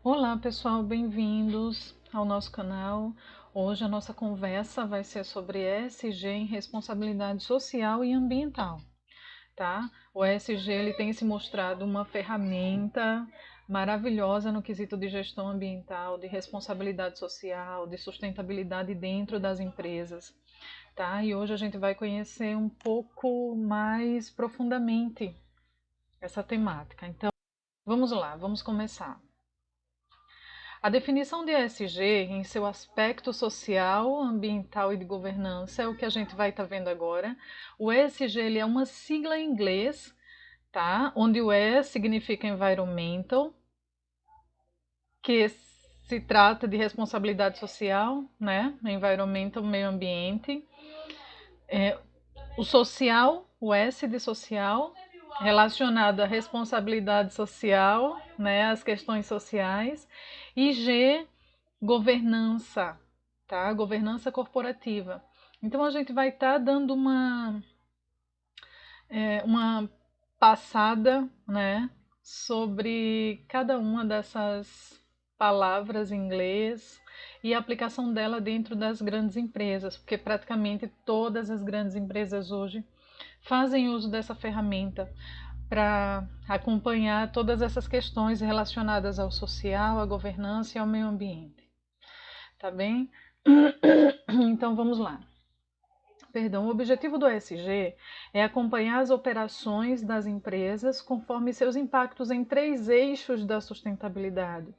Olá pessoal, bem-vindos ao nosso canal. Hoje a nossa conversa vai ser sobre ESG em responsabilidade social e ambiental, tá? O ESG ele tem se mostrado uma ferramenta maravilhosa no quesito de gestão ambiental, de responsabilidade social, de sustentabilidade dentro das empresas, tá? E hoje a gente vai conhecer um pouco mais profundamente essa temática. Então, vamos lá, vamos começar. A definição de ESG em seu aspecto social, ambiental e de governança é o que a gente vai estar vendo agora. O ESG ele é uma sigla em inglês, tá? Onde o E significa environmental, que se trata de responsabilidade social, né? Environmental, meio ambiente. O social, o S de social, relacionado à responsabilidade social, né? As questões sociais. E G, governança, tá? Governança corporativa. Então a gente vai estar dando uma passada, né, sobre cada uma dessas palavras em inglês e a aplicação dela dentro das grandes empresas, porque praticamente todas as grandes empresas hoje fazem uso dessa ferramenta para acompanhar todas essas questões relacionadas ao social, à governança e ao meio ambiente. Tá bem? Então vamos lá. Perdão, o objetivo do ESG é acompanhar as operações das empresas conforme seus impactos em 3 eixos da sustentabilidade.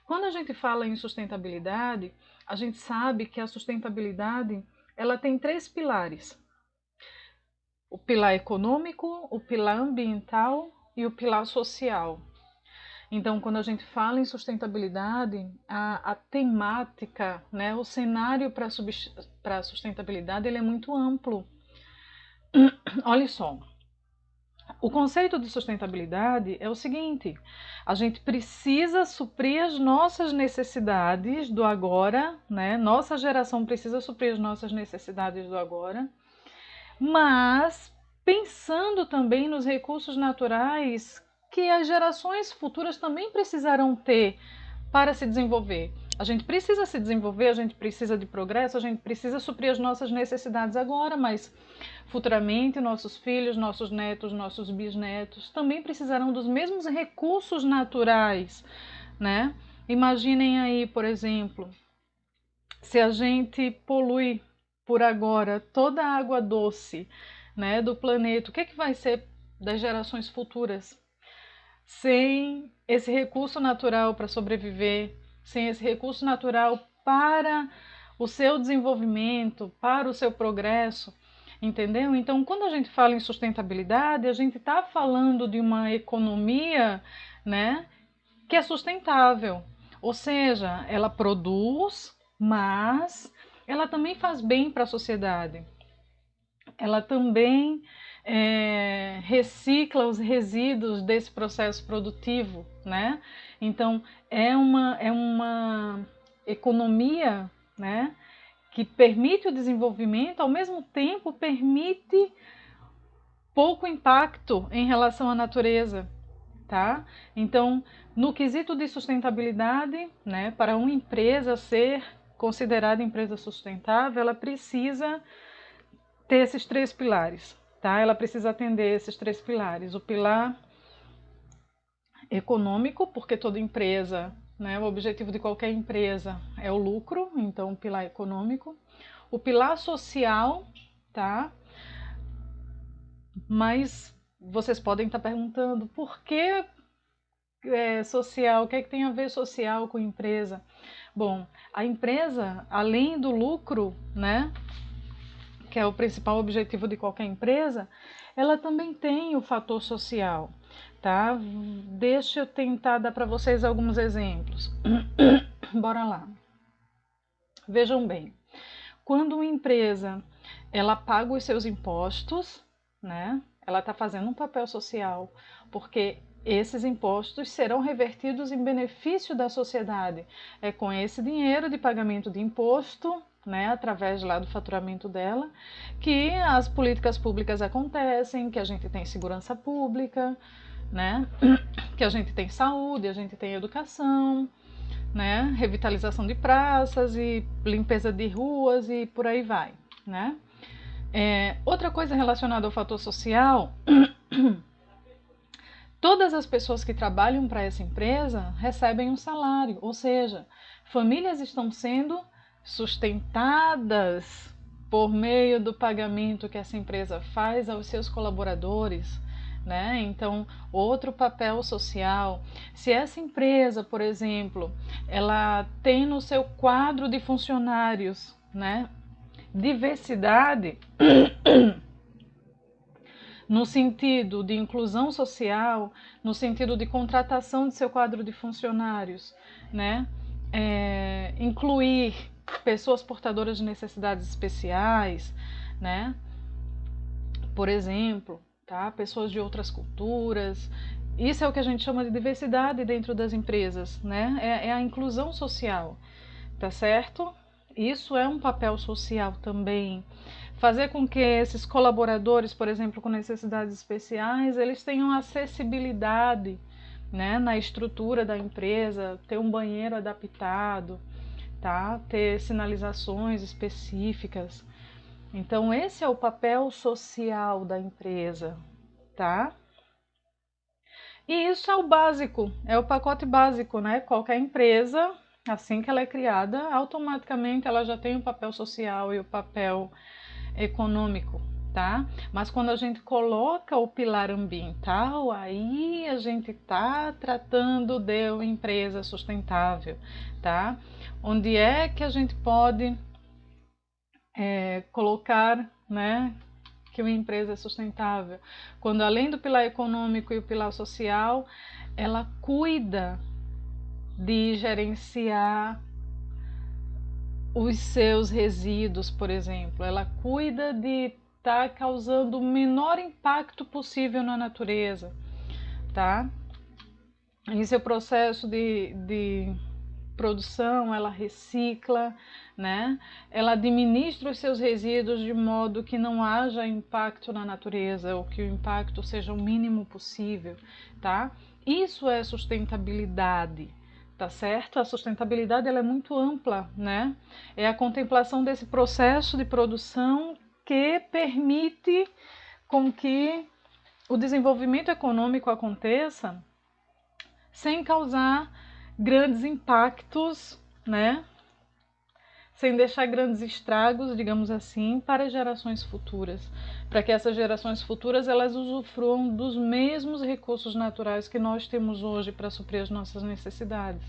Quando a gente fala em sustentabilidade, a gente sabe que a sustentabilidade ela tem 3 pilares: o pilar econômico, o pilar ambiental e o pilar social. Então, quando a gente fala em sustentabilidade, a temática, né, o cenário para a sustentabilidade ele é muito amplo. Olha só, o conceito de sustentabilidade é o seguinte: a gente precisa suprir as nossas necessidades do agora, né? Nossa geração precisa suprir as nossas necessidades do agora, mas pensando também nos recursos naturais que as gerações futuras também precisarão ter para se desenvolver. A gente precisa se desenvolver, a gente precisa de progresso, a gente precisa suprir as nossas necessidades agora, mas futuramente nossos filhos, nossos netos, nossos bisnetos também precisarão dos mesmos recursos naturais, né? Imaginem aí, por exemplo, se a gente polui por agora toda a água doce, né, do planeta, o que é que vai ser das gerações futuras? Sem esse recurso natural para sobreviver, sem esse recurso natural para o seu desenvolvimento, para o seu progresso, entendeu? Então, quando a gente fala em sustentabilidade, a gente está falando de uma economia, né, que é sustentável, ou seja, ela produz, mas ela também faz bem para a sociedade. Ela também recicla os resíduos desse processo produtivo, né? Então é uma economia, né, que permite o desenvolvimento, ao mesmo tempo permite pouco impacto em relação à natureza, tá? Então, no quesito de sustentabilidade, né, para uma empresa ser considerada empresa sustentável, ela precisa ter esses 3 pilares, tá? Ela precisa atender esses 3 pilares. O pilar econômico, porque toda empresa, né, o objetivo de qualquer empresa é o lucro, então o pilar econômico. O pilar social, tá? Mas vocês podem estar perguntando por que social, o que é que tem a ver social com empresa? Bom, a empresa, além do lucro, né, que é o principal objetivo de qualquer empresa, ela também tem o fator social, tá? Deixa eu tentar dar para vocês alguns exemplos. Bora lá. Vejam bem, quando uma empresa ela paga os seus impostos, né? Ela está fazendo um papel social, porque esses impostos serão revertidos em benefício da sociedade. É com esse dinheiro de pagamento de imposto, né, através lá do faturamento dela, que as políticas públicas acontecem, que a gente tem segurança pública, né? Que a gente tem saúde, a gente tem educação, né? Revitalização de praças e limpeza de ruas e por aí vai, né? Outra coisa relacionada ao fator social, todas as pessoas que trabalham para essa empresa recebem um salário, ou seja, famílias estão sendo sustentadas por meio do pagamento que essa empresa faz aos seus colaboradores, né? Então, outro papel social. Se essa empresa, por exemplo, ela tem no seu quadro de funcionários, né, diversidade, no sentido de inclusão social, no sentido de contratação de seu quadro de funcionários, né? Incluir pessoas portadoras de necessidades especiais, né? Por exemplo, tá? Pessoas de outras culturas. Isso é o que a gente chama de diversidade dentro das empresas, né? É a inclusão social, tá certo? Isso é um papel social também. Fazer com que esses colaboradores, por exemplo, com necessidades especiais, eles tenham acessibilidade, né, na estrutura da empresa, ter um banheiro adaptado, tá? Ter sinalizações específicas. Então, esse é o papel social da empresa, tá? E isso é o básico, é o pacote básico, né? Qualquer empresa, assim que ela é criada, automaticamente ela já tem o papel social e o papel econômico, tá? Mas quando a gente coloca o pilar ambiental, aí a gente está tratando de uma empresa sustentável, tá? Onde é que a gente pode colocar, né, que uma empresa é sustentável? Quando além do pilar econômico e o pilar social, ela cuida de gerenciar os seus resíduos, por exemplo. Ela cuida de estar causando o menor impacto possível na natureza, tá? Em seu processo de produção, ela recicla, né? Ela administra os seus resíduos de modo que não haja impacto na natureza, ou que o impacto seja o mínimo possível, tá? Isso é sustentabilidade. Tá certo? A sustentabilidade ela é muito ampla, né? É a contemplação desse processo de produção que permite com que o desenvolvimento econômico aconteça sem causar grandes impactos, né? Sem deixar grandes estragos, digamos assim, para gerações futuras, para que essas gerações futuras elas usufruam dos mesmos recursos naturais que nós temos hoje para suprir as nossas necessidades,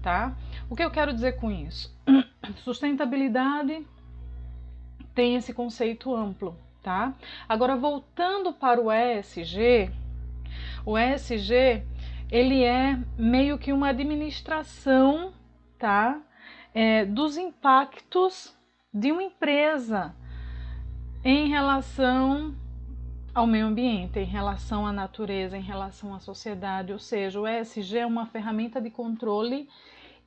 tá? O que eu quero dizer com isso? Sustentabilidade tem esse conceito amplo, tá? Agora, voltando para o ESG ele é meio que uma administração, tá? Dos impactos de uma empresa em relação ao meio ambiente, em relação à natureza, em relação à sociedade, ou seja, o ESG é uma ferramenta de controle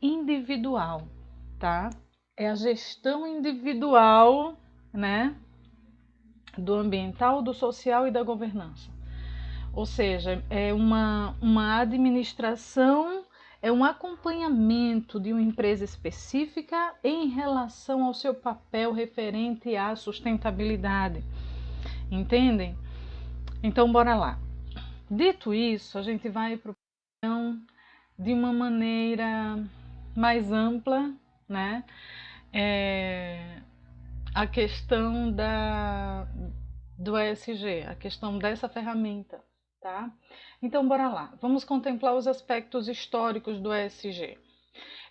individual, tá? É a gestão individual, né, do ambiental, do social e da governança. Ou seja, é uma administração, é um acompanhamento de uma empresa específica em relação ao seu papel referente à sustentabilidade. Entendem? Então, bora lá. Dito isso, a gente vai para o de uma maneira mais ampla, né? A questão do ESG, a questão dessa ferramenta, tá? Então, bora lá. Vamos contemplar os aspectos históricos do ESG.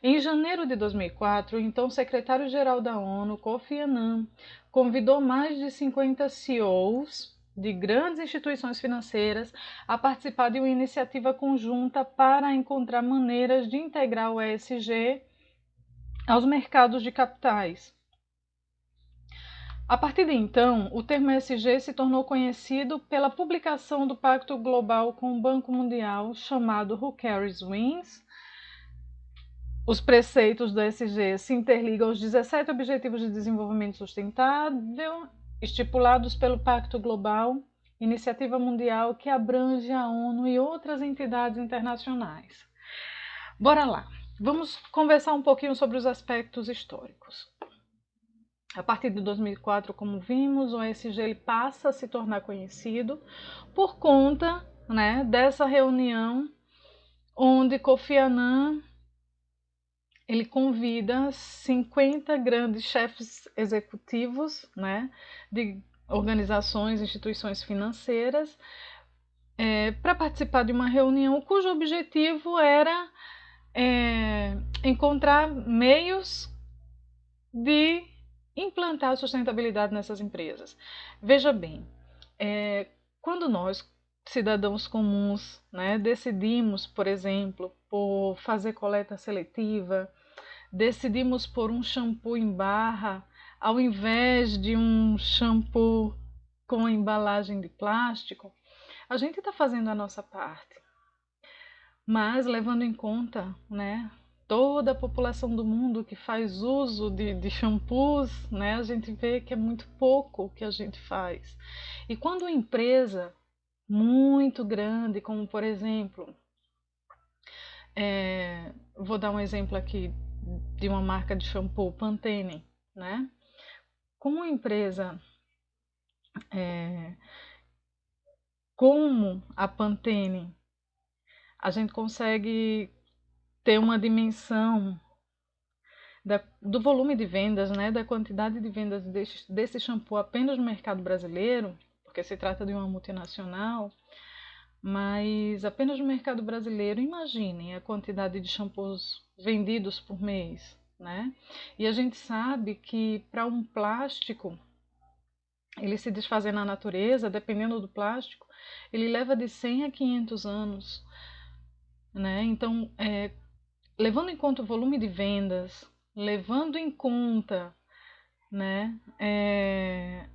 Em janeiro de 2004, o então secretário-geral da ONU, Kofi Annan, convidou mais de 50 CEOs de grandes instituições financeiras a participar de uma iniciativa conjunta para encontrar maneiras de integrar o ESG aos mercados de capitais. A partir de então, o termo ESG se tornou conhecido pela publicação do Pacto Global com o Banco Mundial, chamado Who Cares Wins. Os preceitos do ESG se interligam aos 17 Objetivos de Desenvolvimento Sustentável, estipulados pelo Pacto Global, iniciativa mundial que abrange a ONU e outras entidades internacionais. Bora lá, vamos conversar um pouquinho sobre os aspectos históricos. A partir de 2004, como vimos, o ESG ele passa a se tornar conhecido por conta, né, dessa reunião onde Kofi Annan ele convida 50 grandes chefes executivos, né, de organizações, instituições financeiras, para participar de uma reunião cujo objetivo era encontrar meios de implantar a sustentabilidade nessas empresas. Veja bem, quando nós, cidadãos comuns, né, decidimos, por exemplo, por fazer coleta seletiva, decidimos por um shampoo em barra, ao invés de um shampoo com embalagem de plástico, a gente está fazendo a nossa parte. Mas levando em conta, né, toda a população do mundo que faz uso de shampoos, né, a gente vê que é muito pouco o que a gente faz. E quando uma empresa muito grande, como por exemplo, vou dar um exemplo aqui de uma marca de shampoo, Pantene, né? Como uma empresa como a Pantene, a gente consegue ter uma dimensão do volume de vendas, né, da quantidade de vendas desse shampoo apenas no mercado brasileiro, porque se trata de uma multinacional, mas apenas no mercado brasileiro, imaginem a quantidade de shampoos vendidos por mês, né? E a gente sabe que para um plástico, ele se desfazer na natureza, dependendo do plástico, ele leva de 100 a 500 anos, né? Então, levando em conta o volume de vendas, levando em conta, né,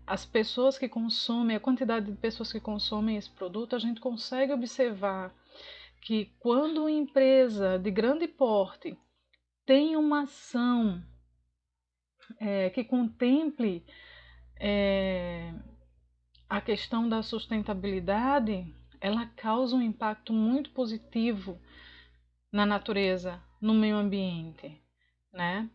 as pessoas que consomem, a quantidade de pessoas que consomem esse produto, a gente consegue observar que quando uma empresa de grande porte tem uma ação que contemple a questão da sustentabilidade, ela causa um impacto muito positivo na natureza, no meio ambiente, né?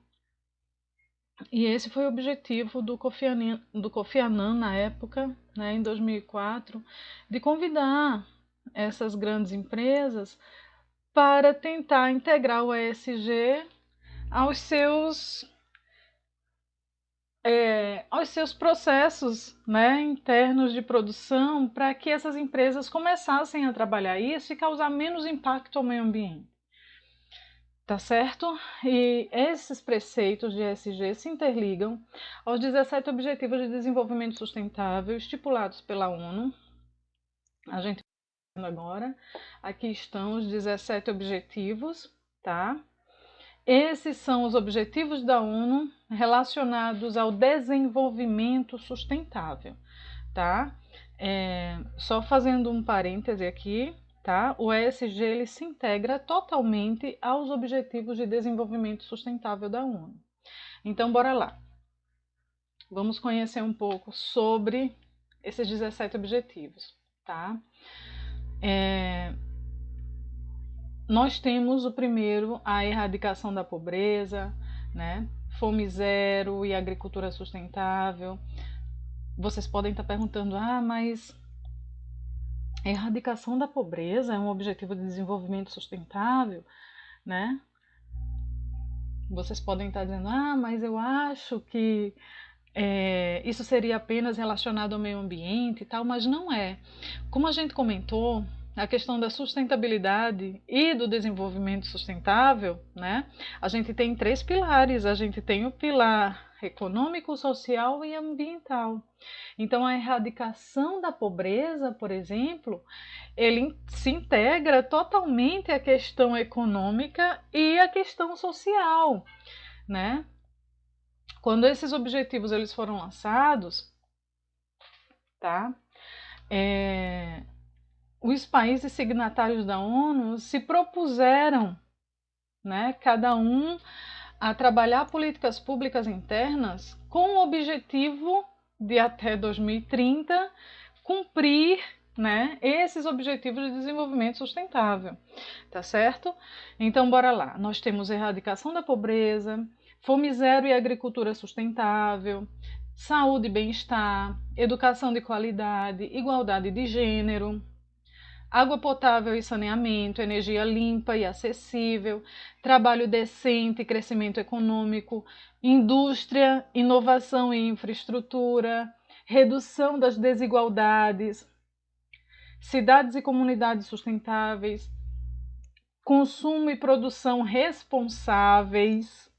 E esse foi o objetivo do Kofi Annan na época, né, em 2004, de convidar essas grandes empresas para tentar integrar o ESG aos seus processos, né, internos de produção, para que essas empresas começassem a trabalhar isso e causar menos impacto ao meio ambiente. Tá certo? E esses preceitos de ESG se interligam aos 17 Objetivos de Desenvolvimento Sustentável estipulados pela ONU. A gente está vendo agora, aqui estão os 17 objetivos, tá? Esses são os objetivos da ONU relacionados ao desenvolvimento sustentável, tá? Só fazendo um parêntese aqui, tá? O ESG ele se integra totalmente aos Objetivos de Desenvolvimento Sustentável da ONU. Então, bora lá. Vamos conhecer um pouco sobre esses 17 objetivos, tá? Nós temos o primeiro, a erradicação da pobreza, né? Fome zero e agricultura sustentável. Vocês podem estar perguntando, mas a erradicação da pobreza é um objetivo de desenvolvimento sustentável, né? Vocês podem estar dizendo, mas eu acho que isso seria apenas relacionado ao meio ambiente e tal, mas não é. Como a gente comentou, a questão da sustentabilidade e do desenvolvimento sustentável, né? A gente tem 3 pilares, a gente tem o pilar econômico, social e ambiental. Então, a erradicação da pobreza, por exemplo, ele se integra totalmente à questão econômica e à questão social, né? Quando esses objetivos eles foram lançados, tá? Os países signatários da ONU se propuseram, né, cada um a trabalhar políticas públicas internas com o objetivo de até 2030 cumprir, né, esses objetivos de desenvolvimento sustentável, tá certo? Então, bora lá. Nós temos erradicação da pobreza, fome zero e agricultura sustentável, saúde e bem-estar, educação de qualidade, igualdade de gênero, água potável e saneamento, energia limpa e acessível, trabalho decente e crescimento econômico, indústria, inovação e infraestrutura, redução das desigualdades, cidades e comunidades sustentáveis, consumo e produção responsáveis,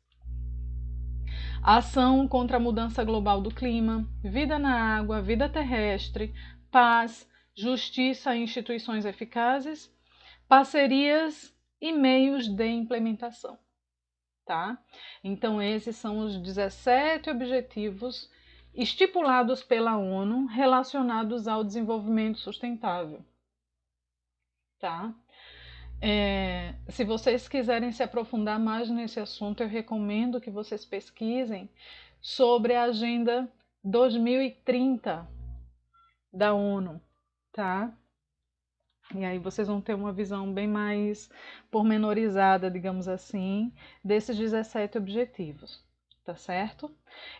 ação contra a mudança global do clima, vida na água, vida terrestre, paz, justiça e instituições eficazes, parcerias e meios de implementação, tá? Então esses são os 17 objetivos estipulados pela ONU relacionados ao desenvolvimento sustentável, tá? Se vocês quiserem se aprofundar mais nesse assunto, eu recomendo que vocês pesquisem sobre a Agenda 2030 da ONU, tá? E aí vocês vão ter uma visão bem mais pormenorizada, digamos assim, desses 17 objetivos, tá certo?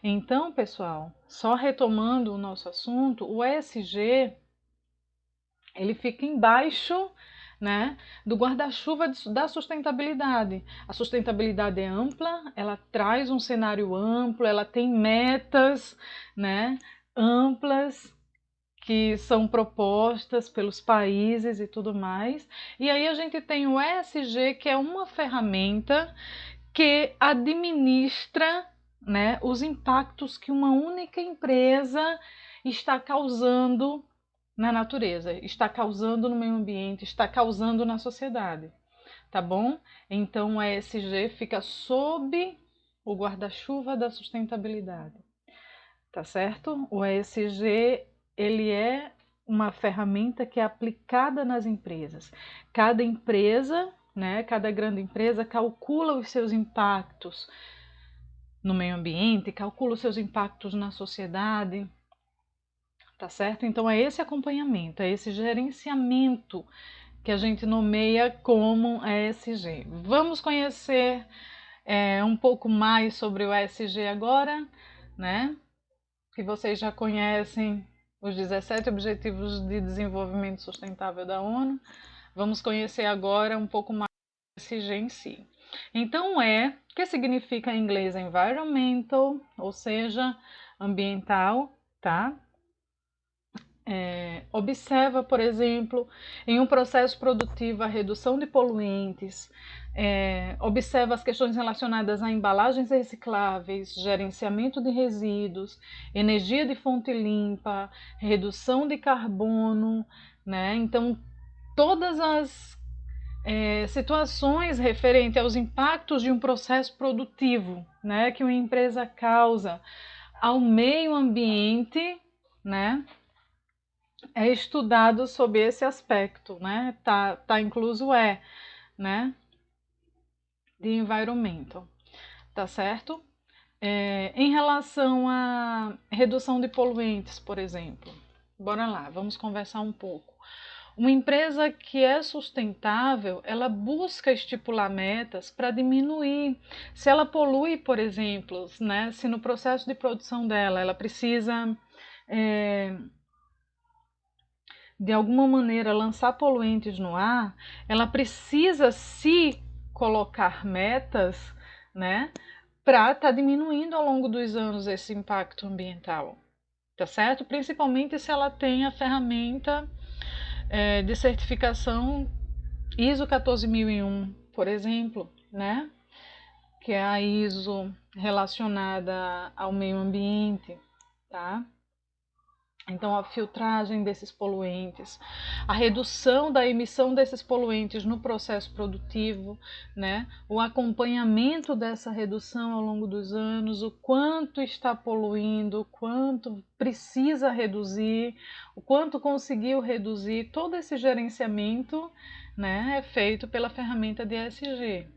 Então, pessoal, só retomando o nosso assunto, o ESG, ele fica embaixo, né, do guarda-chuva da sustentabilidade. A sustentabilidade é ampla, ela traz um cenário amplo, ela tem metas, né, amplas, que são propostas pelos países e tudo mais. E aí a gente tem o ESG, que é uma ferramenta que administra, né, os impactos que uma única empresa está causando na natureza, está causando no meio ambiente, está causando na sociedade, tá bom? Então o ESG fica sob o guarda-chuva da sustentabilidade, tá certo? O ESG, ele é uma ferramenta que é aplicada nas empresas. Cada empresa, né, cada grande empresa calcula os seus impactos no meio ambiente, calcula os seus impactos na sociedade, tá certo? Então é esse acompanhamento, é esse gerenciamento que a gente nomeia como ESG. Vamos conhecer um pouco mais sobre o ESG agora, né? Que vocês já conhecem os 17 Objetivos de Desenvolvimento Sustentável da ONU. Vamos conhecer agora um pouco mais do ESG em si. Então que significa em inglês environmental, ou seja, ambiental, tá? Observa, por exemplo, em um processo produtivo a redução de poluentes, observa as questões relacionadas a embalagens recicláveis, gerenciamento de resíduos, energia de fonte limpa, redução de carbono, né? Então, todas as situações referentes aos impactos de um processo produtivo, né, que uma empresa causa ao meio ambiente, né, é estudado sob esse aspecto, né? Tá incluso né? De environmental, tá certo? Em relação à redução de poluentes, por exemplo, bora lá, vamos conversar um pouco. Uma empresa que é sustentável, ela busca estipular metas para diminuir. Se ela polui, por exemplo, né? Se no processo de produção dela ela precisa de alguma maneira lançar poluentes no ar, ela precisa se colocar metas, né, para estar diminuindo ao longo dos anos esse impacto ambiental, tá certo? Principalmente se ela tem a ferramenta de certificação ISO 14001, por exemplo, né, que é a ISO relacionada ao meio ambiente, tá? Então, a filtragem desses poluentes, a redução da emissão desses poluentes no processo produtivo, né? O acompanhamento dessa redução ao longo dos anos, o quanto está poluindo, o quanto precisa reduzir, o quanto conseguiu reduzir, todo esse gerenciamento, né, é feito pela ferramenta de ESG.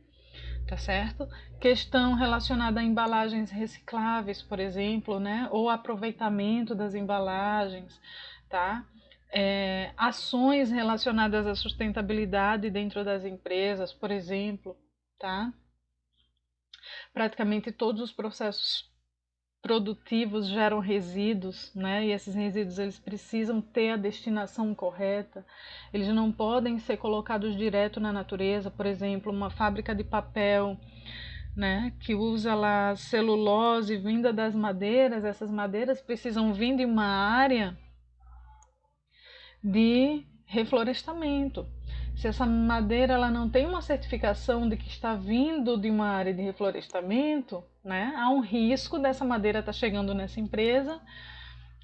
Tá certo? Questão relacionada a embalagens recicláveis, por exemplo, né? Ou aproveitamento das embalagens, tá? ações relacionadas à sustentabilidade dentro das empresas, por exemplo, tá? Praticamente todos os processos produtivos geram resíduos, né? E esses resíduos eles precisam ter a destinação correta. Eles não podem ser colocados direto na natureza. Por exemplo, uma fábrica de papel, né, que usa lá celulose vinda das madeiras. Essas madeiras precisam vir de uma área de reflorestamento. Se essa madeira ela não tem uma certificação de que está vindo de uma área de reflorestamento, né, há um risco dessa madeira estar chegando nessa empresa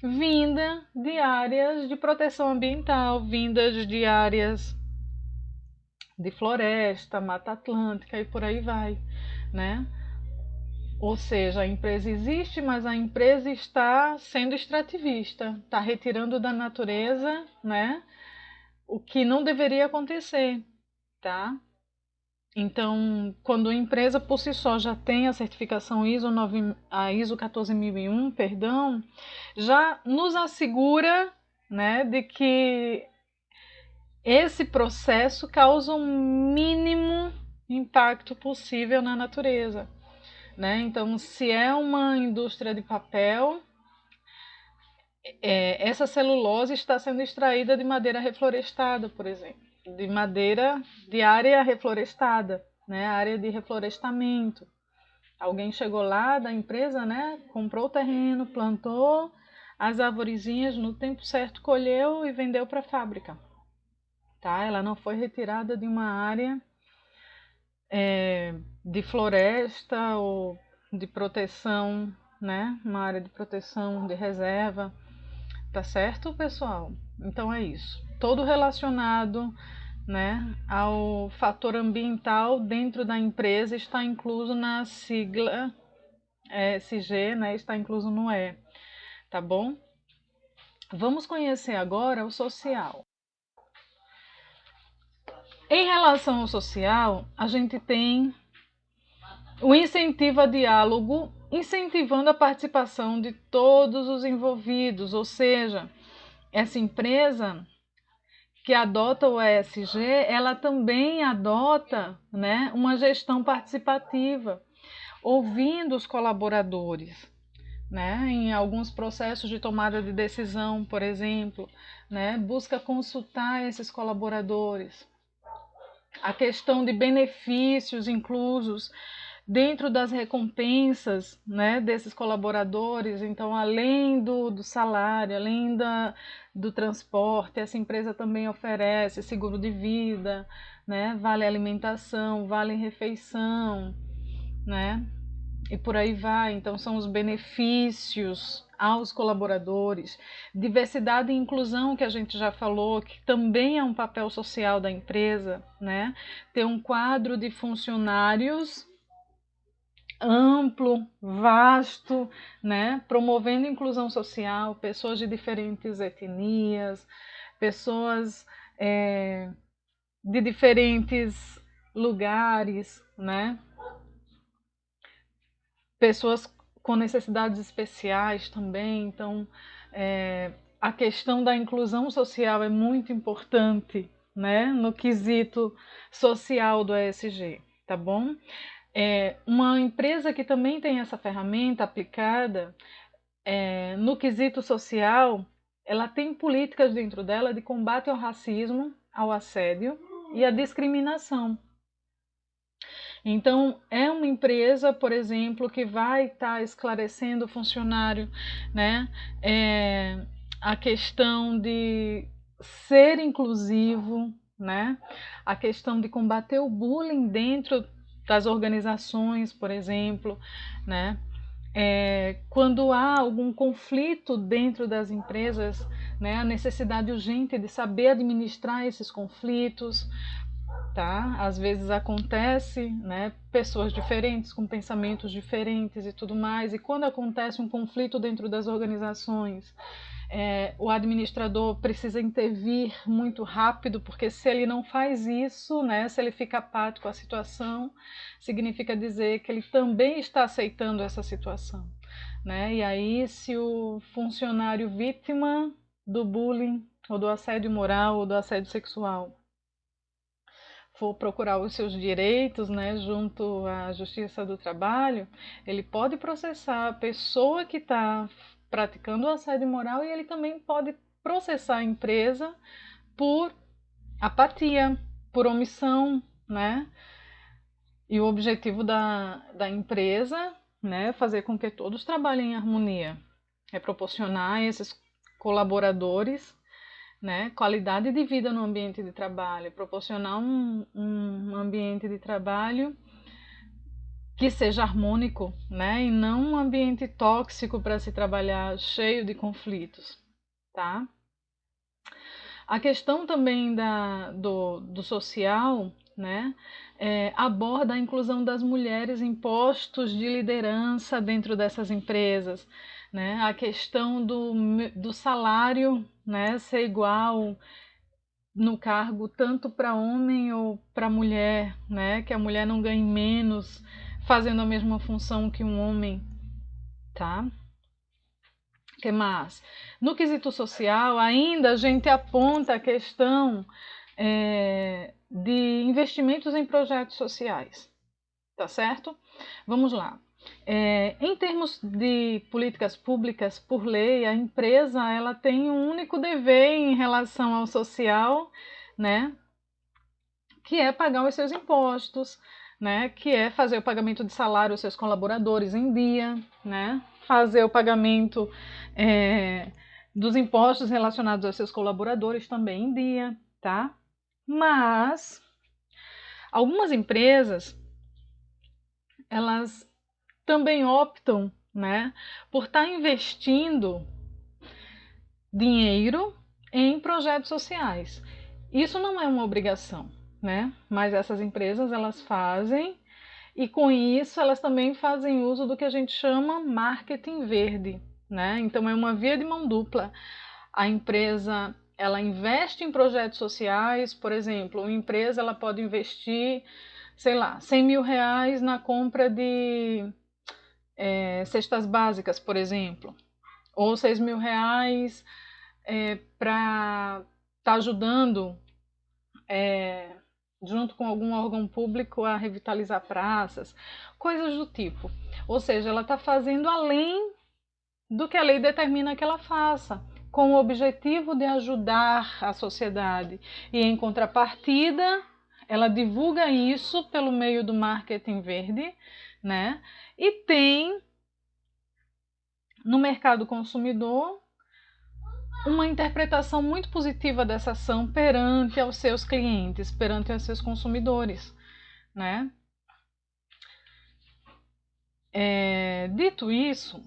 vinda de áreas de proteção ambiental, vindas de áreas de floresta, Mata Atlântica e por aí vai, né? Ou seja, a empresa existe, mas a empresa está sendo extrativista, está retirando da natureza, né, o que não deveria acontecer, tá? Então, quando a empresa por si só já tem a certificação a ISO 14001, perdão, já nos assegura, né, de que esse processo causa um mínimo impacto possível na natureza, né? Então, se é uma indústria de papel, essa celulose está sendo extraída de madeira reflorestada, por exemplo, de madeira de área reflorestada, né? Área de reflorestamento. Alguém chegou lá da empresa, né? Comprou o terreno, plantou as arvorezinhas no tempo certo, colheu e vendeu para a fábrica, tá? Ela não foi retirada de uma área de floresta ou de proteção, né? Uma área de proteção de reserva. Tá certo, pessoal? Então é isso. Todo relacionado, né, ao fator ambiental dentro da empresa está incluso na sigla ESG, né? Está incluso no E, tá bom? Vamos conhecer agora o social. Em relação ao social, a gente tem o incentivo a diálogo, incentivando a participação de todos os envolvidos, ou seja, essa empresa que adota o ESG, ela também adota, né, uma gestão participativa, ouvindo os colaboradores, né, em alguns processos de tomada de decisão, por exemplo, né, busca consultar esses colaboradores. A questão de benefícios inclusos dentro das recompensas, né, desses colaboradores. Então, além do salário, além do transporte, essa empresa também oferece seguro de vida, né, vale alimentação, vale refeição, né, e por aí vai. Então, são os benefícios aos colaboradores. Diversidade e inclusão, que a gente já falou, que também é um papel social da empresa, né, ter um quadro de funcionários amplo, vasto, né, promovendo inclusão social, pessoas de diferentes etnias, pessoas de diferentes lugares, né, pessoas com necessidades especiais também. Então, a questão da inclusão social é muito importante, né, no quesito social do ESG, tá bom? Uma empresa que também tem essa ferramenta aplicada no quesito social, ela tem políticas dentro dela de combate ao racismo, ao assédio e à discriminação. Então, é uma empresa, por exemplo, que vai estar esclarecendo o funcionário, né, a questão de ser inclusivo, né, a questão de combater o bullying dentro das organizações, por exemplo, né? Quando há algum conflito dentro das empresas, né, a necessidade urgente de saber administrar esses conflitos, tá? Às vezes acontece, né, pessoas diferentes com pensamentos diferentes e tudo mais, e quando acontece um conflito dentro das organizações, o administrador precisa intervir muito rápido, porque se ele não faz isso, né, se ele fica apático à situação, significa dizer que ele também está aceitando essa situação, né? E aí, se o funcionário vítima do bullying, ou do assédio moral, ou do assédio sexual, for procurar os seus direitos, né, junto à Justiça do Trabalho, ele pode processar a pessoa que está praticando o assédio moral, e ele também pode processar a empresa por apatia, por omissão, né? E o objetivo da empresa, né, fazer com que todos trabalhem em harmonia, é proporcionar a esses colaboradores, né, qualidade de vida no ambiente de trabalho, proporcionar um ambiente de trabalho que seja harmônico, né, e não um ambiente tóxico para se trabalhar, cheio de conflitos, tá? A questão também do social, né, aborda a inclusão das mulheres em postos de liderança dentro dessas empresas, né, a questão do salário, né, ser igual no cargo tanto para homem ou para mulher, né, que a mulher não ganhe menos fazendo a mesma função que um homem, tá? Que mais? No quesito social, ainda a gente aponta a questão de investimentos em projetos sociais, tá certo? Vamos lá. Em termos de políticas públicas, por lei, a empresa ela tem um único dever em relação ao social, né? Que é pagar os seus impostos, né? Que é fazer o pagamento de salário aos seus colaboradores em dia, né? Fazer o pagamento dos impostos relacionados aos seus colaboradores também em dia, tá? Mas algumas empresas elas também optam, né, por estar investindo dinheiro em projetos sociais. Isso não é uma obrigação, né? Mas essas empresas elas fazem, e com isso elas também fazem uso do que a gente chama marketing verde, né? Então é uma via de mão dupla. A empresa ela investe em projetos sociais, por exemplo, uma empresa ela pode investir, sei lá, 100 mil reais na compra de cestas básicas, por exemplo, ou 6 mil reais para estar ajudando junto com algum órgão público a revitalizar praças, coisas do tipo. Ou seja, ela está fazendo além do que a lei determina que ela faça, com o objetivo de ajudar a sociedade. E em contrapartida, ela divulga isso pelo meio do marketing verde, né? E tem no mercado consumidor uma interpretação muito positiva dessa ação perante aos seus clientes, perante aos seus consumidores, né? Dito isso,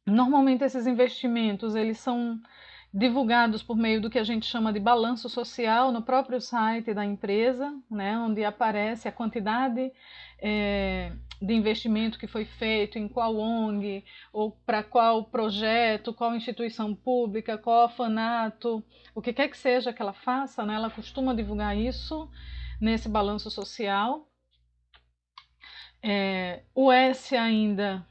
normalmente esses investimentos eles são divulgados por meio do que a gente chama de balanço social no próprio site da empresa, né, onde aparece a quantidade de investimento que foi feito em qual ONG, ou para qual projeto, qual instituição pública, qual orfanato, o que quer que seja que ela faça, né, ela costuma divulgar isso nesse balanço social. O S ainda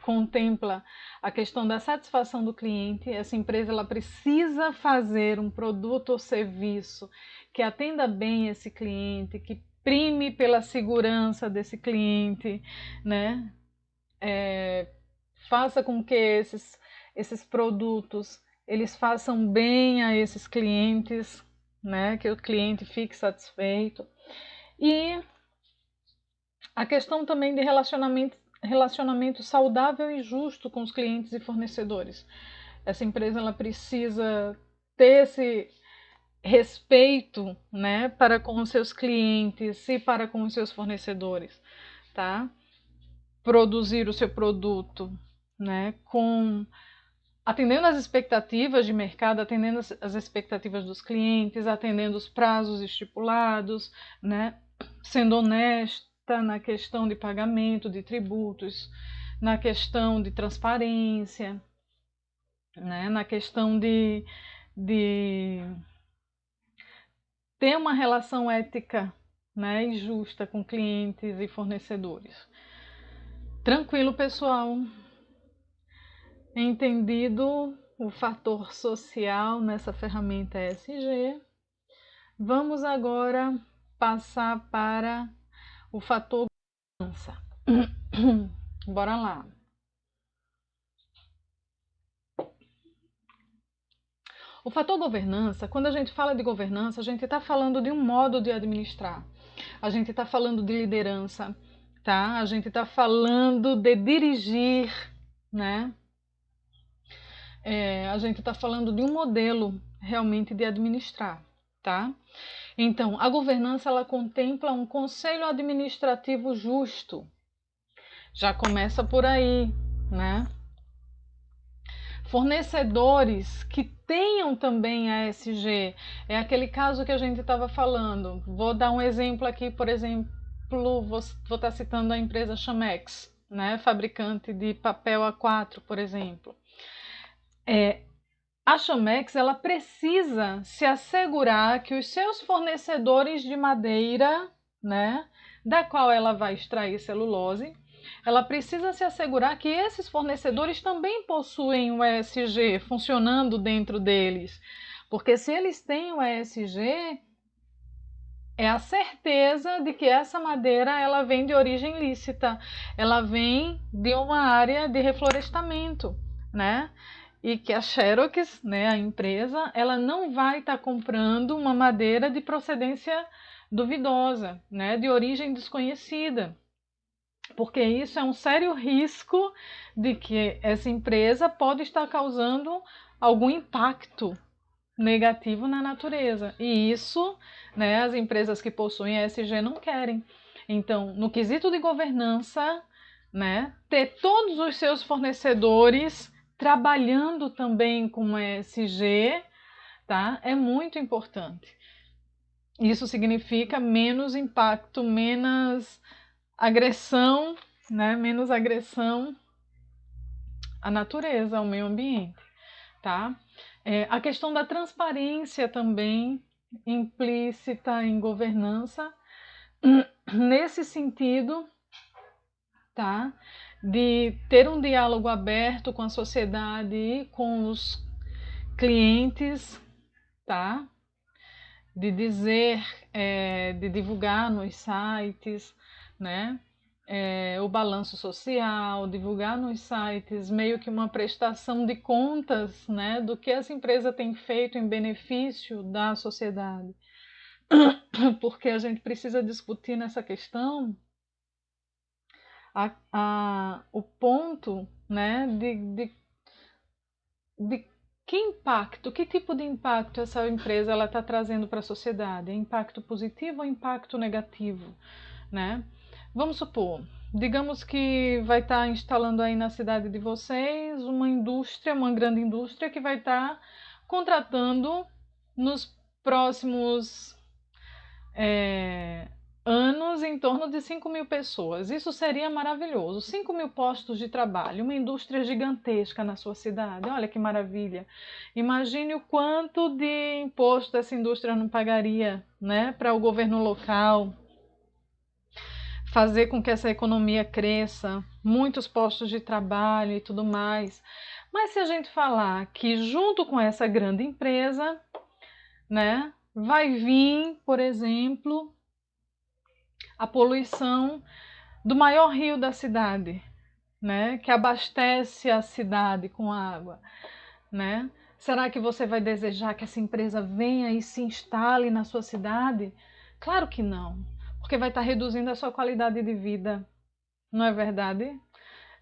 contempla a questão da satisfação do cliente. Essa empresa ela precisa fazer um produto ou serviço que atenda bem esse cliente, que prime pela segurança desse cliente, né? Faça com que esses produtos eles façam bem a esses clientes, né? Que o cliente fique satisfeito. E a questão também de relacionamento saudável e justo com os clientes e fornecedores. Essa empresa ela precisa ter esse respeito, né, para com os seus clientes e para com os seus fornecedores, tá? Produzir o seu produto, né, atendendo às expectativas de mercado, atendendo às expectativas dos clientes, atendendo os prazos estipulados, né, sendo honesto na questão de pagamento de tributos, na questão de transparência, né, na questão de ter uma relação ética, né, e justa com clientes e fornecedores. Tranquilo, pessoal. entendido o fator social nessa ferramenta ESG, vamos agora passar para o fator governança. Bora lá. O fator governança, quando a gente fala de governança, a gente está falando de um modo de administrar. A gente está falando de liderança, tá? A gente está falando de dirigir, né? A gente está falando de um modelo realmente de administrar, tá? Então, a governança ela contempla um conselho administrativo justo. Já começa por aí, né? Fornecedores que tenham também a ESG. É aquele caso que a gente estava falando. Vou dar um exemplo aqui, por exemplo, vou estar citando a empresa Chamex, né? Fabricante de papel A4, por exemplo. A Chamex ela precisa se assegurar que os seus fornecedores de madeira, né, da qual ela vai extrair celulose, ela precisa se assegurar que esses fornecedores também possuem o ESG funcionando dentro deles. Porque se eles têm o ESG, é a certeza de que essa madeira ela vem de origem lícita, ela vem de uma área de reflorestamento, né? E que a Xerox, né, a empresa, ela não vai estar comprando uma madeira de procedência duvidosa, né, de origem desconhecida, porque isso é um sério risco de que essa empresa pode estar causando algum impacto negativo na natureza. E isso, né, as empresas que possuem ESG não querem. Então, no quesito de governança, né, ter todos os seus fornecedores trabalhando também com ESG, tá, é muito importante. Isso significa menos impacto, menos agressão, né, menos agressão à natureza, ao meio ambiente, tá? A questão da transparência também implícita em governança, nesse sentido, tá? De ter um diálogo aberto com a sociedade e com os clientes, tá? De dizer, de divulgar nos sites, né? O balanço social, divulgar nos sites meio que uma prestação de contas, né, do que essa empresa tem feito em benefício da sociedade. Porque a gente precisa discutir nessa questão o ponto, né, de que impacto, que tipo de impacto essa empresa ela está trazendo para a sociedade? É impacto positivo ou impacto negativo, né? Vamos supor, digamos que vai estar instalando aí na cidade de vocês uma indústria, uma grande indústria que vai estar contratando nos próximos anos em torno de 5.000 pessoas. Isso seria maravilhoso. 5.000 postos de trabalho, uma indústria gigantesca na sua cidade. Olha que maravilha. Imagine o quanto de imposto essa indústria não pagaria, né, para o governo local, fazer com que essa economia cresça, muitos postos de trabalho e tudo mais. Mas se a gente falar que junto com essa grande empresa, né, vai vir, por exemplo, a poluição do maior rio da cidade, né, que abastece a cidade com água, né? Será que você vai desejar que essa empresa venha e se instale na sua cidade? Claro que não, porque vai estar reduzindo a sua qualidade de vida, não é verdade?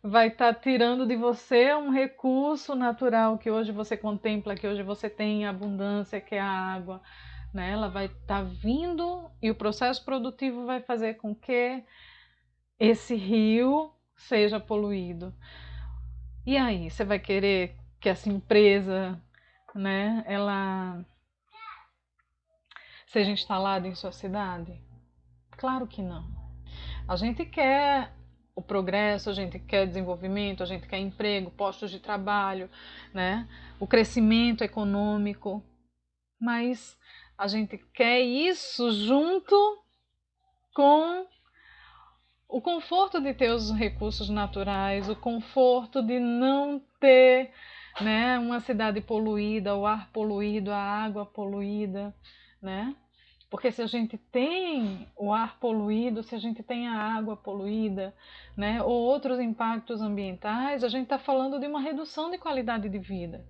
Vai estar tirando de você um recurso natural que hoje você contempla, que hoje você tem em abundância, que é a água, né? Ela vai estar vindo e o processo produtivo vai fazer com que esse rio seja poluído. E aí, você vai querer que essa empresa, né, ela seja instalada em sua cidade? Claro que não. A gente quer o progresso, a gente quer desenvolvimento, a gente quer emprego, postos de trabalho, né, o crescimento econômico, mas a gente quer isso junto com o conforto de ter os recursos naturais, o conforto de não ter, né, uma cidade poluída, o ar poluído, a água poluída, né? Porque se a gente tem o ar poluído, se a gente tem a água poluída, né, ou outros impactos ambientais, a gente está falando de uma redução de qualidade de vida.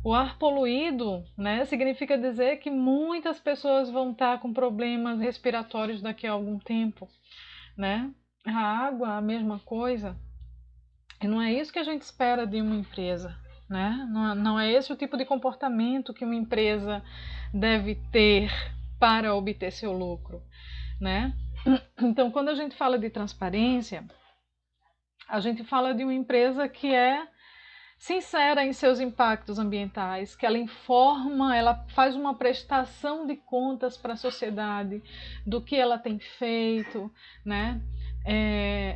O ar poluído, né, significa dizer que muitas pessoas vão estar com problemas respiratórios daqui a algum tempo, né? A água, a mesma coisa. E não é isso que a gente espera de uma empresa, né? Não é esse o tipo de comportamento que uma empresa deve ter para obter seu lucro, né? Então, quando a gente fala de transparência, a gente fala de uma empresa que é sincera em seus impactos ambientais, que ela informa, ela faz uma prestação de contas para a sociedade do que ela tem feito, né?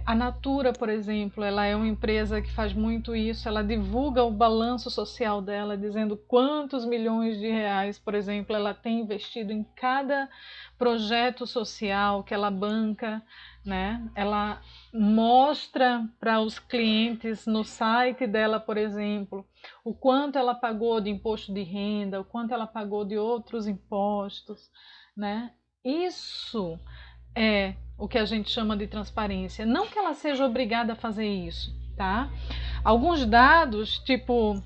A Natura, por exemplo, ela é uma empresa que faz muito isso, ela divulga o balanço social dela, dizendo quantos milhões de reais, por exemplo, ela tem investido em cada projeto social que ela banca, né? Ela mostra para os clientes no site dela, por exemplo, o quanto ela pagou de imposto de renda, o quanto ela pagou de outros impostos, né? Isso é o que a gente chama de transparência. Não que ela seja obrigada a fazer isso, tá? Alguns dados, tipo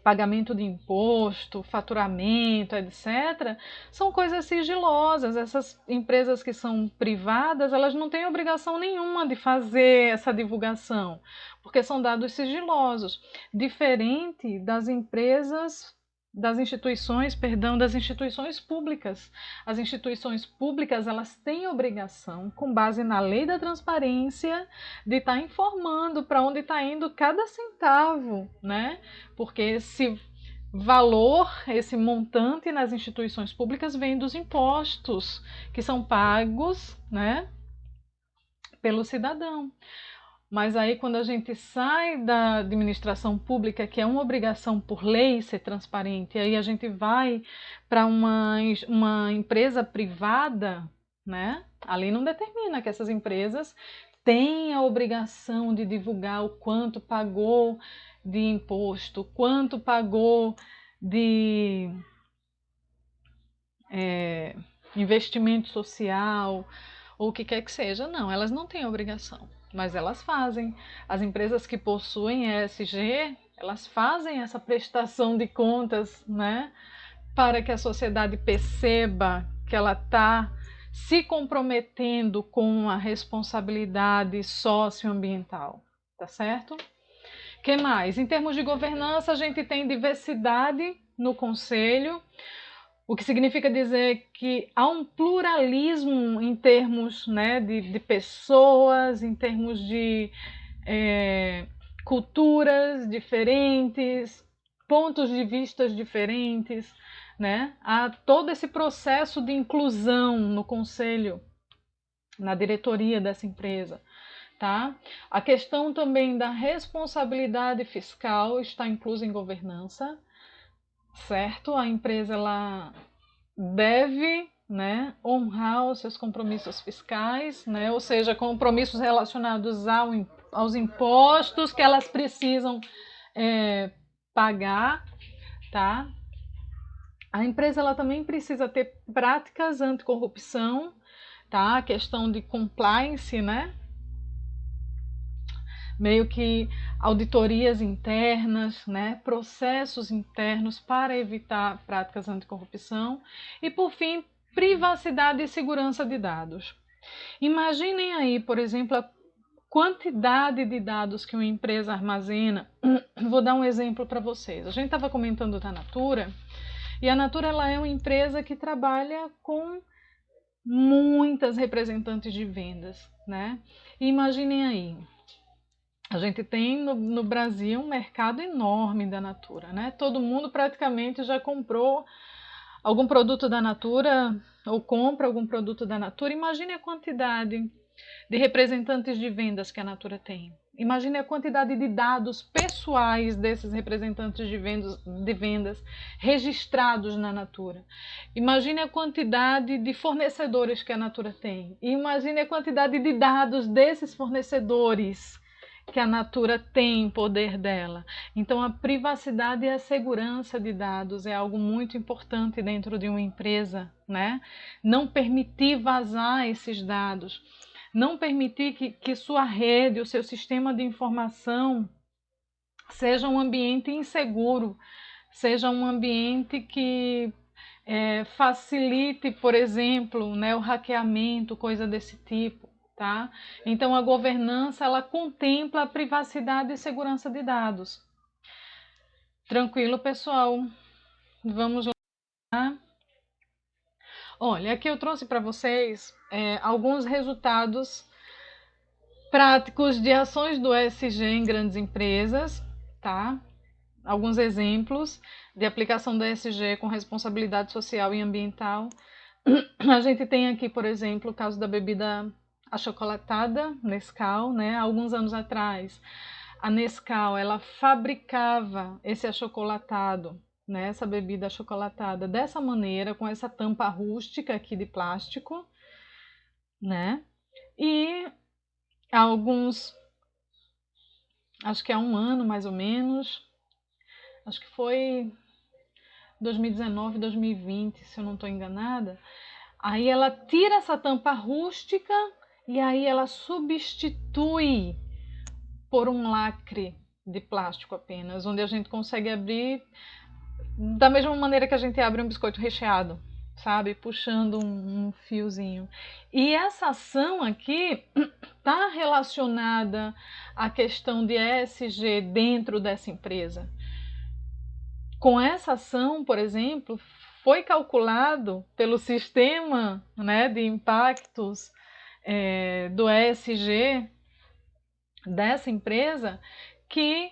pagamento de imposto, faturamento, etc., são coisas sigilosas. Essas empresas que são privadas, elas não têm obrigação nenhuma de fazer essa divulgação, porque são dados sigilosos, diferente das empresas, das instituições públicas. As instituições públicas, elas têm obrigação, com base na lei da transparência, de estar informando para onde está indo cada centavo, né? Porque esse valor, esse montante nas instituições públicas vem dos impostos que são pagos, né, pelo cidadão. Mas aí quando a gente sai da administração pública, que é uma obrigação por lei ser transparente, aí a gente vai para uma empresa privada, né? A lei não determina que essas empresas têm a obrigação de divulgar o quanto pagou de imposto, o quanto pagou de investimento social, ou o que quer que seja. Não, elas não têm obrigação, mas elas fazem. As empresas que possuem ESG, elas fazem essa prestação de contas, né, para que a sociedade perceba que ela está se comprometendo com a responsabilidade socioambiental, tá certo? Que mais? Em termos de governança, a gente tem diversidade no conselho, o que significa dizer que há um pluralismo em termos, né, de pessoas, em termos de culturas diferentes, pontos de vista diferentes, né? Há todo esse processo de inclusão no conselho, na diretoria dessa empresa. Tá? A questão também da responsabilidade fiscal está inclusa em governança, certo? A empresa ela deve, né, honrar os seus compromissos fiscais, né? Ou seja, compromissos relacionados aos impostos que elas precisam pagar, tá? A empresa ela também precisa ter práticas anticorrupção, tá? A questão de compliance, né? Meio que auditorias internas, né, processos internos para evitar práticas anticorrupção e, por fim, privacidade e segurança de dados. Imaginem aí, por exemplo, a quantidade de dados que uma empresa armazena. Vou dar um exemplo para vocês. A gente estava comentando da Natura, e a Natura ela é uma empresa que trabalha com muitas representantes de vendas, né? E imaginem aí, a gente tem no Brasil um mercado enorme da Natura, né? Todo mundo praticamente já comprou algum produto da Natura ou compra algum produto da Natura. Imagine a quantidade de representantes de vendas que a Natura tem. Imagine a quantidade de dados pessoais desses representantes de vendas registrados na Natura. Imagine a quantidade de fornecedores que a Natura tem. E imagine a quantidade de dados desses fornecedores que a Natura tem poder dela. Então, a privacidade e a segurança de dados é algo muito importante dentro de uma empresa, né? Não permitir vazar esses dados, não permitir que sua rede, o seu sistema de informação seja um ambiente inseguro, seja um ambiente que facilite, por exemplo, né, o hackeamento, coisa desse tipo. Tá? Então, a governança ela contempla a privacidade e segurança de dados. Tranquilo, pessoal? Vamos lá. Olha, aqui eu trouxe para vocês alguns resultados práticos de ações do ESG em grandes empresas, tá? Alguns exemplos de aplicação do ESG com responsabilidade social e ambiental. A gente tem aqui, por exemplo, o caso da bebida achocolatada, Nescau, né? Há alguns anos atrás, a Nescau, ela fabricava esse achocolatado, né? Essa bebida achocolatada dessa maneira, com essa tampa rústica aqui de plástico, né? E há acho que há um ano mais ou menos, acho que foi 2019, 2020, se eu não estou enganada, aí ela tira essa tampa rústica e aí ela substitui por um lacre de plástico apenas, onde a gente consegue abrir da mesma maneira que a gente abre um biscoito recheado, sabe? Puxando um fiozinho. E essa ação aqui está relacionada à questão de ESG dentro dessa empresa. Com essa ação, por exemplo, foi calculado pelo sistema, né, de impactos do ESG dessa empresa que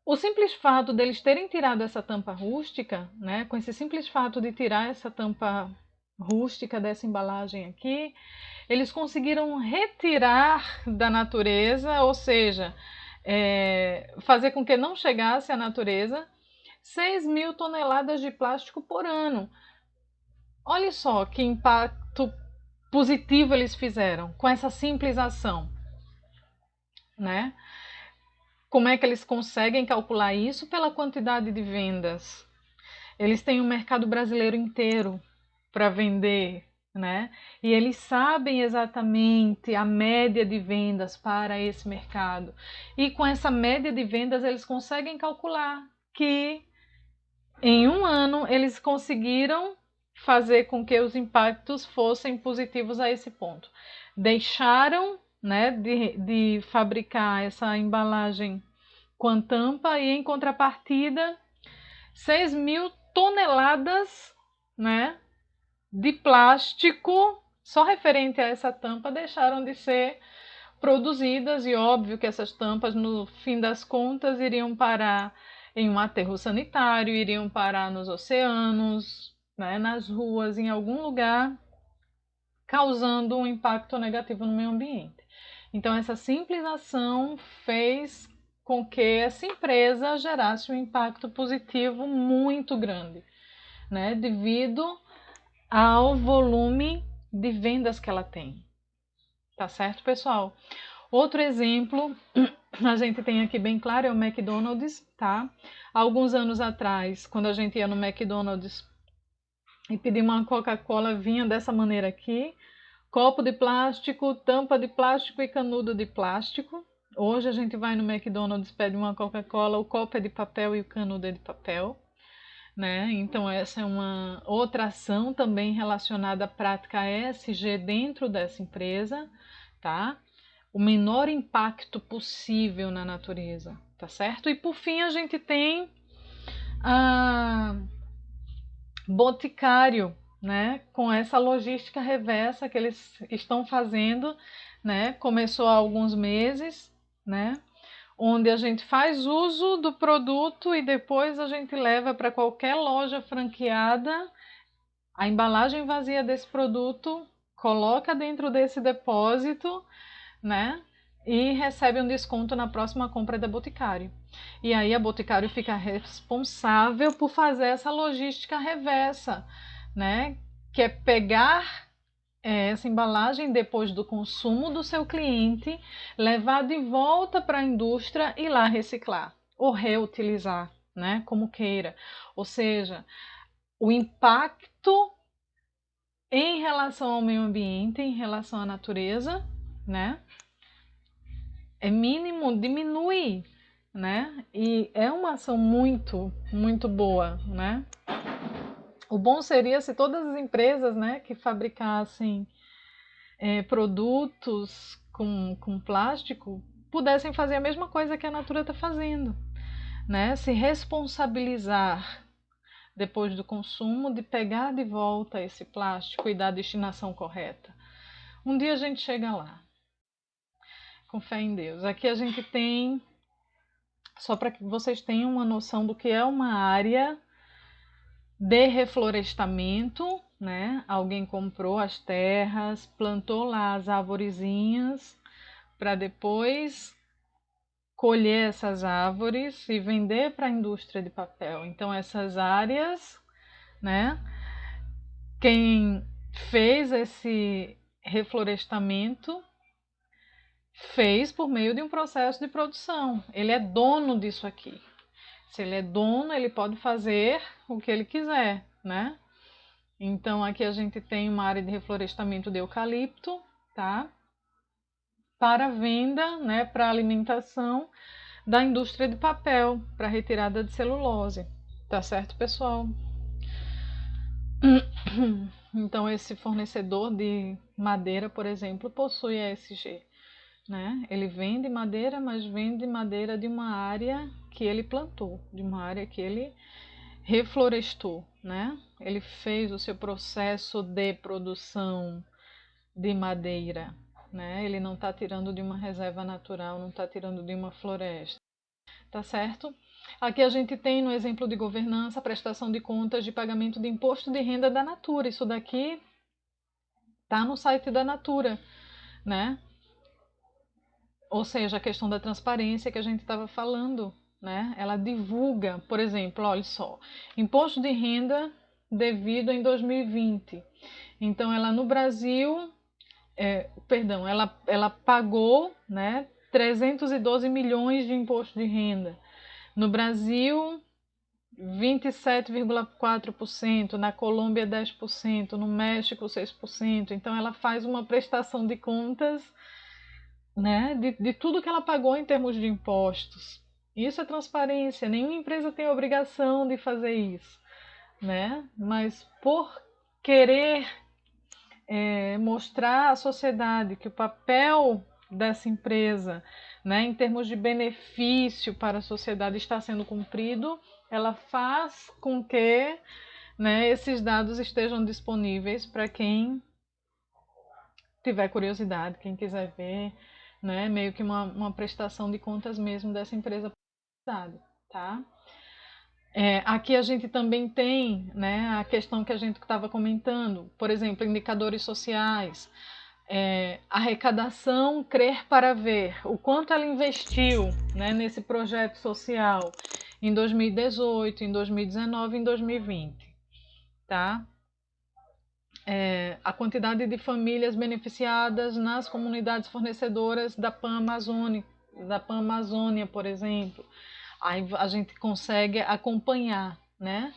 o simples fato deles terem tirado essa tampa rústica, né, com esse simples fato de tirar essa tampa rústica dessa embalagem aqui, eles conseguiram retirar da natureza, ou seja, fazer com que não chegasse à natureza 6.000 toneladas de plástico por ano. Olha só que impacto positivo eles fizeram com essa simples ação, né? Como é que eles conseguem calcular isso? Pela quantidade de vendas. Eles têm um mercado brasileiro inteiro para vender, né? E eles sabem exatamente a média de vendas para esse mercado. E com essa média de vendas eles conseguem calcular que em um ano eles conseguiram fazer com que os impactos fossem positivos a esse ponto. Deixaram, né, de fabricar essa embalagem com a tampa e, em contrapartida, 6.000 toneladas, né, de plástico só referente a essa tampa deixaram de ser produzidas, e óbvio que essas tampas, no fim das contas, iriam parar em um aterro sanitário, iriam parar nos oceanos, né, nas ruas, em algum lugar, causando um impacto negativo no meio ambiente. Então, essa simples ação fez com que essa empresa gerasse um impacto positivo muito grande, né, devido ao volume de vendas que ela tem. Tá certo, pessoal? Outro exemplo, a gente tem aqui bem claro, é o McDonald's, tá? Há alguns anos atrás, quando a gente ia no McDonald's e pedia uma Coca-Cola, vinha dessa maneira aqui, copo de plástico, tampa de plástico e canudo de plástico. Hoje a gente vai no McDonald's, pede uma Coca-Cola, o copo é de papel e o canudo é de papel, né? Então essa é uma outra ação também relacionada à prática ESG dentro dessa empresa, tá? O menor impacto possível na natureza, tá certo? E por fim a gente tem a Boticário, né? Com essa logística reversa que eles estão fazendo, né? Começou há alguns meses, né? Onde a gente faz uso do produto e depois a gente leva para qualquer loja franqueada a embalagem vazia desse produto, coloca dentro desse depósito, né? E recebe um desconto na próxima compra da Boticário. E aí a Boticário fica responsável por fazer essa logística reversa, né? Que é pegar essa embalagem, depois do consumo do seu cliente, levar de volta para a indústria e lá reciclar ou reutilizar, né? Como queira. Ou seja, o impacto em relação ao meio ambiente, em relação à natureza, né? É mínimo, diminui, né? E é uma ação muito, muito boa, né? O bom seria se todas as empresas, né, que fabricassem produtos com plástico pudessem fazer a mesma coisa que a Natura está fazendo, né? Se responsabilizar depois do consumo de pegar de volta esse plástico e dar a destinação correta. Um dia a gente chega lá, com fé em Deus. Aqui a gente tem, só para que vocês tenham uma noção do que é uma área de reflorestamento, né? Alguém comprou as terras, plantou lá as arvorezinhas para depois colher essas árvores e vender para a indústria de papel. Então essas áreas, né? Quem fez esse reflorestamento fez por meio de um processo de produção. Ele é dono disso aqui. Se ele é dono, ele pode fazer o que ele quiser, né? Então aqui a gente tem uma área de reflorestamento de eucalipto, tá? Para venda, né, para alimentação da indústria de papel, para retirada de celulose. Tá certo, pessoal? Então esse fornecedor de madeira, por exemplo, possui a ESG, né? Ele vende madeira, mas vende madeira de uma área que ele plantou, de uma área que ele reflorestou, né? Ele fez o seu processo de produção de madeira, né? Ele não está tirando de uma reserva natural, não está tirando de uma floresta, tá certo? Aqui a gente tem no exemplo de governança a prestação de contas de pagamento de imposto de renda da Natura. Isso daqui tá no site da Natura, né? Ou seja, a questão da transparência que a gente estava falando, né? Ela divulga, por exemplo, olha só, imposto de renda devido em 2020. Então, ela no Brasil, ela pagou, né, 312 milhões de imposto de renda. No Brasil, 27,4%, na Colômbia 10%, no México 6%. Então ela faz uma prestação de contas, né, de tudo que ela pagou em termos de impostos. Isso é transparência, nenhuma empresa tem a obrigação de fazer isso, né? Mas por querer mostrar à sociedade que o papel dessa empresa, né, em termos de benefício para a sociedade está sendo cumprido, ela faz com que, né, esses dados estejam disponíveis para quem tiver curiosidade, quem quiser ver, né, meio que uma prestação de contas mesmo dessa empresa, tá? Aqui a gente também tem, né, a questão que a gente estava comentando, por exemplo, indicadores sociais, arrecadação Crer para Ver, o quanto ela investiu, né, nesse projeto social em 2018, em 2019 e em 2020, tá? A quantidade de famílias beneficiadas nas comunidades fornecedoras da PAN Amazônia, por exemplo. Aí a gente consegue acompanhar, né,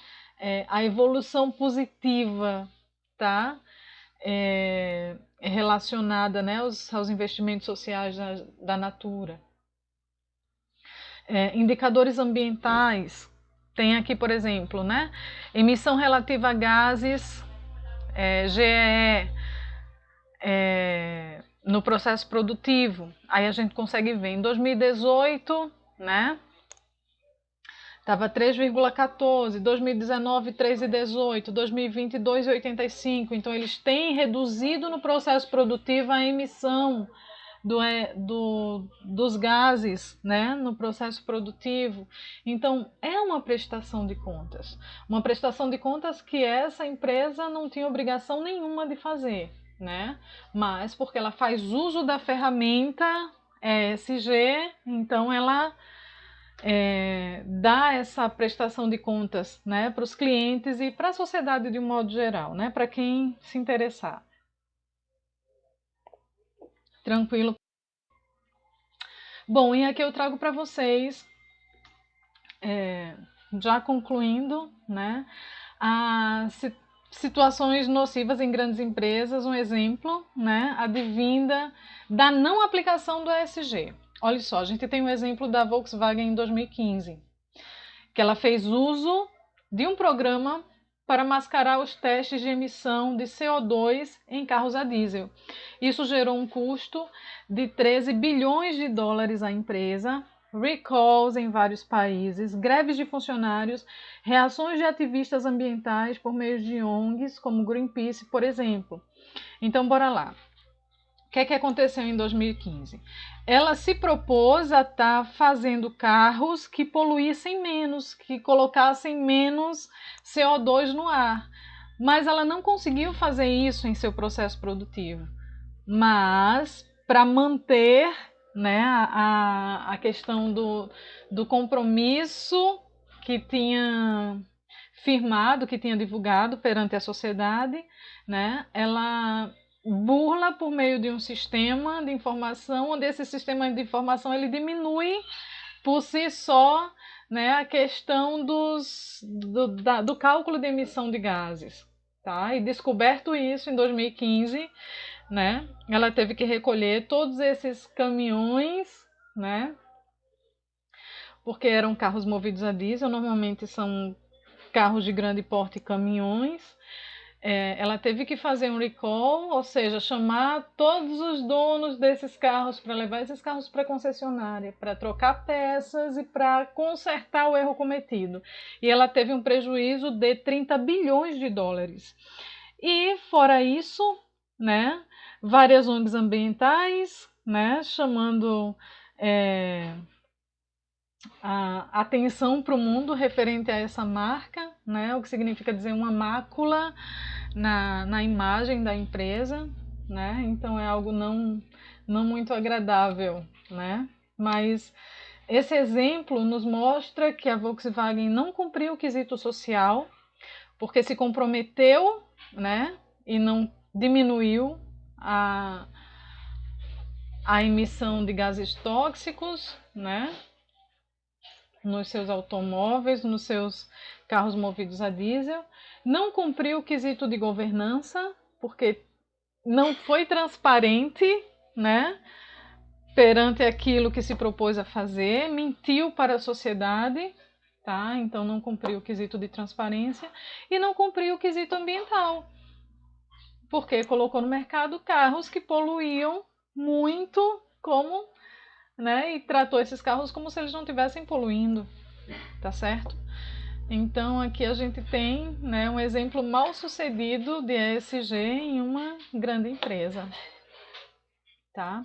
a evolução positiva, tá? Relacionada, né, aos investimentos sociais da Natura. Indicadores ambientais, tem aqui, por exemplo, né, emissão relativa a gases, GEE, no processo produtivo. Aí a gente consegue ver em 2018, né, estava 3,14, 2019 3,18, 2020 2,85. Então eles têm reduzido no processo produtivo a emissão dos gases, né, no processo produtivo. Então é uma prestação de contas. Uma prestação de contas que essa empresa não tinha obrigação nenhuma de fazer, né? Mas porque ela faz uso da ferramenta ESG, então ela dá essa prestação de contas, né, para os clientes e para a sociedade de um modo geral, né, para quem se interessar. Tranquilo? Bom, e aqui eu trago para vocês, já concluindo, né, as situações nocivas em grandes empresas, um exemplo, né, advinda da não aplicação do ESG. Olha só, a gente tem um exemplo da Volkswagen em 2015, que ela fez uso de um programa para mascarar os testes de emissão de CO2 em carros a diesel. Isso gerou um custo de 13 bilhões de dólares à empresa, recalls em vários países, greves de funcionários, reações de ativistas ambientais por meio de ONGs, como Greenpeace, por exemplo. Então, bora lá. O que é que aconteceu em 2015? Ela se propôs a estar fazendo carros que poluíssem menos, que colocassem menos CO2 no ar. Mas ela não conseguiu fazer isso em seu processo produtivo. Mas, para manter, né, a questão do compromisso que tinha firmado, que tinha divulgado perante a sociedade, né, ela burla por meio de um sistema de informação, onde esse sistema de informação ele diminui por si só, né, a questão do cálculo de emissão de gases. Tá? E descoberto isso em 2015, né, ela teve que recolher todos esses caminhões, né, porque eram carros movidos a diesel, normalmente são carros de grande porte e caminhões. Ela teve que fazer um recall, ou seja, chamar todos os donos desses carros para levar esses carros para a concessionária, para trocar peças e para consertar o erro cometido. E ela teve um prejuízo de 30 bilhões de dólares. E fora isso, né, várias ONGs ambientais, né, chamando a atenção para o mundo referente a essa marca, né, o que significa dizer uma mácula na imagem da empresa, né? Então é algo não muito agradável, né? Mas esse exemplo nos mostra que a Volkswagen não cumpriu o quesito social, porque se comprometeu, né? E não diminuiu a emissão de gases tóxicos, né? Nos seus automóveis, nos seus carros movidos a diesel, não cumpriu o quesito de governança, porque não foi transparente, né, perante aquilo que se propôs a fazer, mentiu para a sociedade, tá? Então não cumpriu o quesito de transparência e não cumpriu o quesito ambiental, porque colocou no mercado carros que poluíam muito, como, né, e tratou esses carros como se eles não estivessem poluindo, tá certo? Então aqui a gente tem, né, um exemplo mal sucedido de ESG em uma grande empresa. Tá?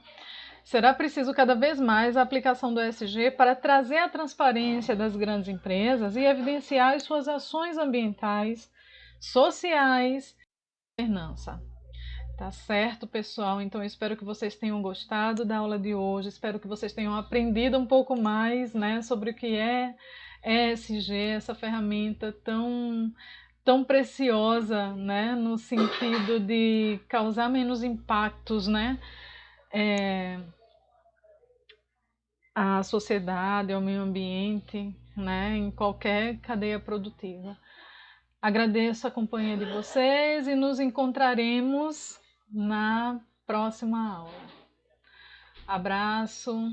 Será preciso cada vez mais a aplicação do ESG para trazer a transparência das grandes empresas e evidenciar as suas ações ambientais, sociais e governança. Tá certo, pessoal? Então eu espero que vocês tenham gostado da aula de hoje, espero que vocês tenham aprendido um pouco mais, né, sobre o que é ESG, essa ferramenta tão preciosa, né, no sentido de causar menos impactos, né, à sociedade, ao meio ambiente, né, em qualquer cadeia produtiva. Agradeço a companhia de vocês e nos encontraremos na próxima aula. Abraço.